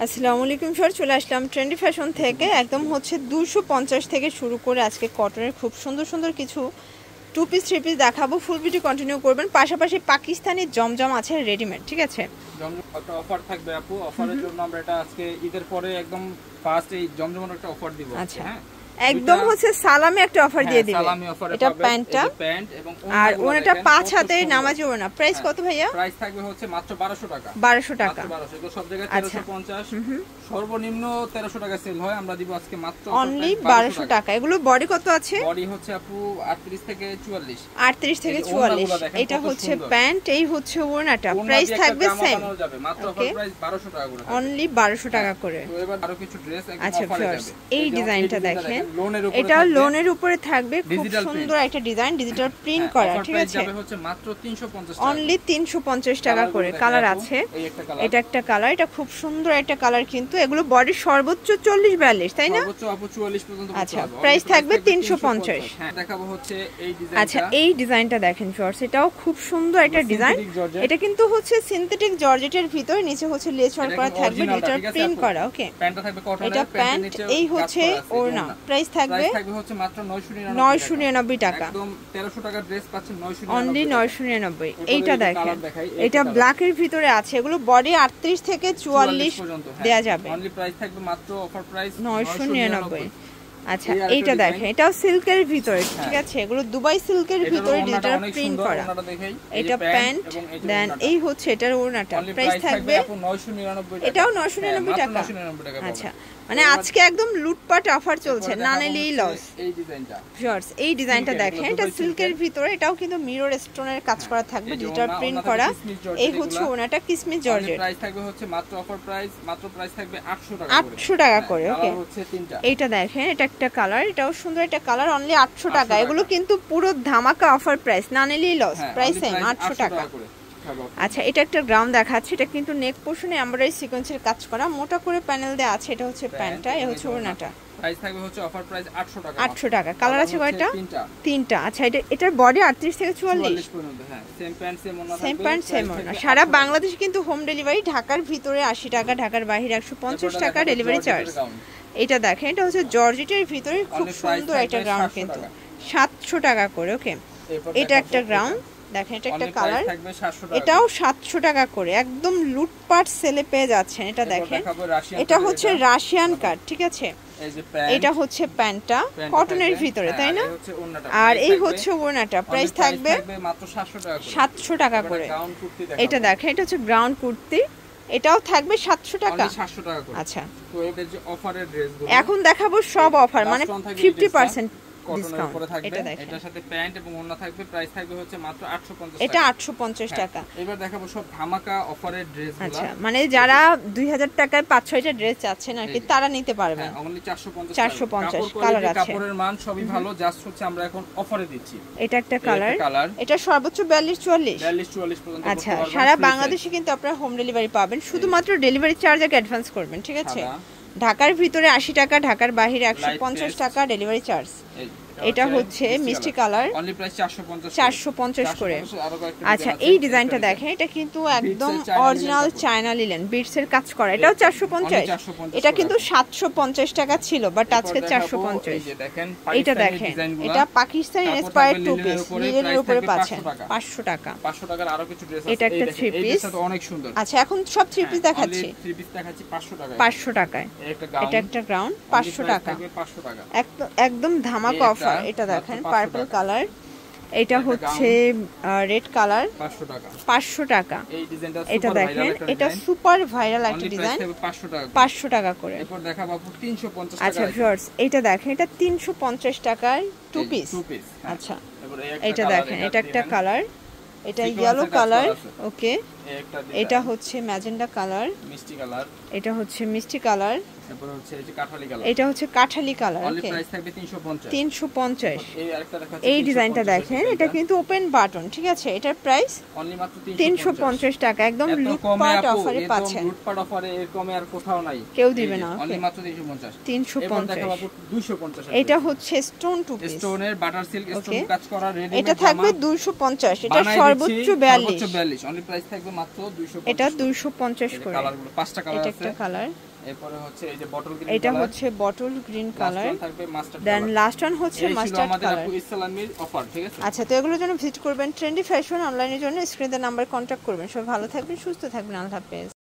আসসালামু আলাইকুম স্যার, চলে আসলাম ট্রেন্ডি ফ্যাশন থেকে। একদম হচ্ছে 250 থেকে শুরু করে আজকে কটনের খুব সুন্দর সুন্দর কিছু টু পিস থ্রি পিস দেখাবো। ফুল ভিডিও কন্টিনিউ করবেন। পাশাপাশি পাকিস্তানি জমজম আছে রেডিমেড, ঠিক আছে। জমজম একটা অফার থাকবে আপু, অফারের জন্য আমরা এটা আজকে ঈদের পরে একদম ফার্স্ট এই জমজমের একটা অফার দিব। আচ্ছা, একদম হচ্ছে সালামি একটা অফার দিয়ে দিবে। এটা প্যান্টটা এবং আর ওনাটা 5 হাতে নামাজি ওনা। প্রাইস কত ভাইয়া? প্রাইস থাকবে হচ্ছে মাত্র 1200 টাকা। 1200 টাকা। 1200 এগুলো সব জায়গায় 1350, সর্বনিম্ন 1300 টাকা সেল হয়। আমরা দিব আজকে মাত্র অনলি 1200 টাকা। এগুলো বডি কত আছে? বডি হচ্ছে আপু 38 থেকে 44। 38 থেকে 44। এটা হচ্ছে প্যান্ট, এই হচ্ছে ওনাটা। প্রাইস থাকবে সেম, মাত্র অফার প্রাইস 1200 টাকা করে। অনলি 1200 টাকা করে। তো এবার আরো কিছু ড্রেস একদম আচ্ছা অফারে যাবে। এই ডিজাইনটা দেখেন, এটা লোনের উপরে থাকবে। খুব সুন্দর একটা ডিজাইন, ডিজিটাল প্রিন্ট করা, ঠিক আছে। যাবে হচ্ছে মাত্র 350 টাকা। অনলি 350 টাকা করে। কালার আছে, এটা একটা কালার, এটা খুব সুন্দর একটা কালার। কিন্তু এগুলো বডি সর্বোচ্চ 40 42, তাই না? সর্বোচ্চ আপু 44 পর্যন্ত। আচ্ছা, প্রাইস থাকবে 350। হ্যাঁ, দেখাবো হচ্ছে এই ডিজাইনটা। আচ্ছা, এই ডিজাইনটা দেখেন ফ্রেন্ডস, এটাও খুব সুন্দর একটা ডিজাইন। এটা কিন্তু হচ্ছে সিনথেটিক জর্জেটের ভিতর, নিচে হচ্ছে লেস ওয়ার্ক করা থাকবে, ডিজিটাল প্রিন্ট করা। ওকে, প্যান্টটা থাকবে কটনের। এটা প্যান্ট, এই হচ্ছে ওড়না। প্রাইস থাকবে হচ্ছে মাত্র 999 টাকা। একদম 1300 টাকা ড্রেস পাচ্ছেন 999, অনলি 999। এইটা দেখেন, এটা ব্ল্যাকের ভিতরে আছে। এগুলো বডি 38 থেকে 44 দেয়া যাবে। অনলি প্রাইস থাকবে মাত্র অফার প্রাইস 999। আচ্ছা, এইটা দেখেন, এটাও সিল্কের ভিতরে, ঠিক আছে। এগুলো দুবাই সিল্কের ভিতরে ডিজিটাল প্রিন্ট করা। এটা প্যান্ট, দেন এই হচ্ছে এটার ওড়নাটা। প্রাইস থাকবে এটাও 999 টাকা। আচ্ছা, মানে আজকে একদম লুটপাট অফার চলছে, না নিলেই লস। এই ডিজাইনটা ভিউয়ার্স, এই ডিজাইনটা দেখেন, এটা সিল্কের ভিতরে, এটাও কিন্তু মিরর স্টোনের কাজ করা থাকবে, ডিজিটাল প্রিন্ট করা। এই হচ্ছে ওনাটা কিসমিস জর্জেট। প্রাইস থাকবে হচ্ছে মাত্র অফার প্রাইস, মাত্র প্রাইস থাকবে 800 টাকা। 800 টাকা করে। ওকে, হচ্ছে তিনটা। এইটা দেখেন, এটা একটা কালার, এটাও সুন্দর একটা কালার। অনলি 800 টাকা। এগুলো কিন্তু পুরো ধামাকা অফার প্রাইস, না নিলেই লস। প্রাইস সেম 800 টাকা। আচ্ছা, এটা একটা গ্রাউন্ড দেখাচ্ছে। এটা কিন্তু নেক পোর্শনে এমব্রয়ডারি সিকোয়েন্সের কাজ করা, মোটা করে প্যানেল দেয়া আছে। এটা হচ্ছে প্যান্টটা, এই হচ্ছে ওড়নাটা। প্রাইস থাকবে হচ্ছে অফার প্রাইস 800 টাকা। 800 টাকা। কালার আছে কয়টা? তিনটা। আচ্ছা, এটার বডি 38 থেকে 44 পর্যন্ত। হ্যাঁ, সেম প্যান্ট সেম ওড়না থাকবে। সেম প্যান্ট সেম ওড়না। সারা বাংলাদেশে কিন্তু হোম ডেলিভারি। ঢাকার ভিতরে 80 টাকা, ঢাকার বাইরে 150 টাকা ডেলিভারি চার্জ। এটা দেখেন, এটা হচ্ছে জর্জেটের ভিতরে খুব সুন্দর একটা গ্রাউন্ড, কিন্তু 700 টাকা করে। ওকে, এটা একটা গ্রাউন্ড দেখেন, এটা একটা কালার, এটাও 700 টাকা করে। একদম লুটপাট সেলে পেয়ে যাচ্ছেন। এটা দেখেন, এটা হচ্ছে রাশিয়ান কাট, ঠিক আছে। এটা হচ্ছে প্যান্টটা কটনের ভিতরে, তাই না? আর এই হচ্ছে ওড়নাটা। প্রাইস থাকবে মাত্র 700 টাকা করে। এটা দেখেন, এটা হচ্ছে গ্রাউন্ড কুর্তি, এটাও থাকবে 700 টাকা। আচ্ছা, তো এটা যে অফারের ড্রেসগুলো এখন দেখাবো সব অফার, মানে 50% ডিসকাউন্ট। এটা দেখেন, এটার সাথে প্যান্ট এবং ওড়না থাকবে। প্রাইস থাকবে হচ্ছে মাত্র 850 টাকা। এটা 850 টাকা। এবার দেখাবো সব ধামাকা অফারের ড্রেসগুলো। আচ্ছা, মানে যারা 2000 টাকায় 5-6টা ড্রেস চাচ্ছেন আর কি, তারা নিতে পারবেন। অনলি 450। 450 কালার আছে। কাপড়ের মান সবই ভালো, জাস্ট হচ্ছে আমরা এখন অফারে দিচ্ছি। এটা একটা কালার, এটা সর্বোচ্চ 42-44 পর্যন্ত। আচ্ছা, সারা বাংলাদেশে কিন্তু আপনারা হোম ডেলিভারি পাবেন। শুধুমাত্র ডেলিভারি চার্জ আগে অ্যাডভান্স করবেন, ঠিক আছে। ঢাকার ভিতরে 80 টাকা, ঢাকার বাইরে 150 টাকা ডেলিভারি চার্জ। এটা হচ্ছে মিষ্টি কালার, অনলি প্রাইস 450 করে। আচ্ছা, এই ডিজাইনটা দেখেন, এটা কিন্তু একদম অরিজিনাল চায়না লিলেন বিটস এর কাজ করা। এটাও 450। এটা কিন্তু 750 টাকা ছিল, বাট আজকে 450। এটা দেখেন, এটা পাকিস্তানি ইন্সপায়ার্ড টু পিস, লিলেনের উপরে পাচ্ছেন 500 টাকা। 500 টাকার আরো কিছু ড্রেস আছে। এটা একটা থ্রি পিস, এটা অনেক সুন্দর। আচ্ছা, এখন সব থ্রি পিস দেখাচ্ছি। থ্রি পিস দেখাচ্ছি 500 টাকায়। 500 টাকায়। এটা একটা গ্রাউন্ড 500 টাকা। একদম ধামাকা অফার। এটা দেখেন, পার্পল কালার, এটা হচ্ছে রেড কালার, 500 টাকা। এটা দেখেন, এটা সুপার ভাইরাল একটা ডিজাইন, 500 টাকা করে। এরপর দেখাবো আপু 350 টাকা। আচ্ছা ভিউয়ার্স, এটা দেখেন, এটা 350 টাকায় টু পিস। আচ্ছা, এটা দেখেন, এটা একটা কালার, এটা ইয়েলো কালার। ওকে, এটা হচ্ছে ম্যাজেন্ডা কালার, মিষ্টি কালার। এটা হচ্ছে মিষ্টি কালার, তারপর হচ্ছে এই যে কাঠালি কালার। এটা হচ্ছে কাঠালি কালার। অনলি প্রাইস থাকবে 350। 350। এই আরেকটা দেখাচ্ছি, এই ডিজাইনটা দেখেন, এটা কিন্তু ওপেন বাটন, ঠিক আছে। এটার প্রাইস অনলি মাত্র 350 টাকা। একদম লুটপাট অফারে পাচ্ছেন। একদম লুটপাট অফারে, এর কমে আর কোথাও নাই, কেউ দিবে না। অনলি মাত্র 350। 350। দেখাবো 250। এটা হচ্ছে স্টোন টু পিস, স্টোনের বাটার সিল্ক স্টোন কাজ করা রেডিমেড। এটা থাকবে 250। এটা সর্বোচ্চ 42। অনলি প্রাইস থাকবে মাত্র 250। এটা 250 করে। কালারগুলো 5টা কালার আছে। এটা একটা কালার। এরপরে হচ্ছে এই যে বটল গ্রিন এটা কালার। হচ্ছে বটল গ্রিন কালার। লাস্ট থাকবে মাস্টার্ড কালার। দেন লাস্ট ওয়ান হচ্ছে মাস্টার্ড কালার। আমাদের আপু ইসলামির অফার, ঠিক আছে? আচ্ছা, তো এগুলোর জন্য ভিজিট করবেন ট্রেন্ডি ফ্যাশন অনলাইনের জন্য স্ক্রিনে নাম্বার কন্ট্যাক্ট করবেন। সবাই ভালো থাকবেন, সুস্থ থাকবেন, আল্লাহ হাফেজ।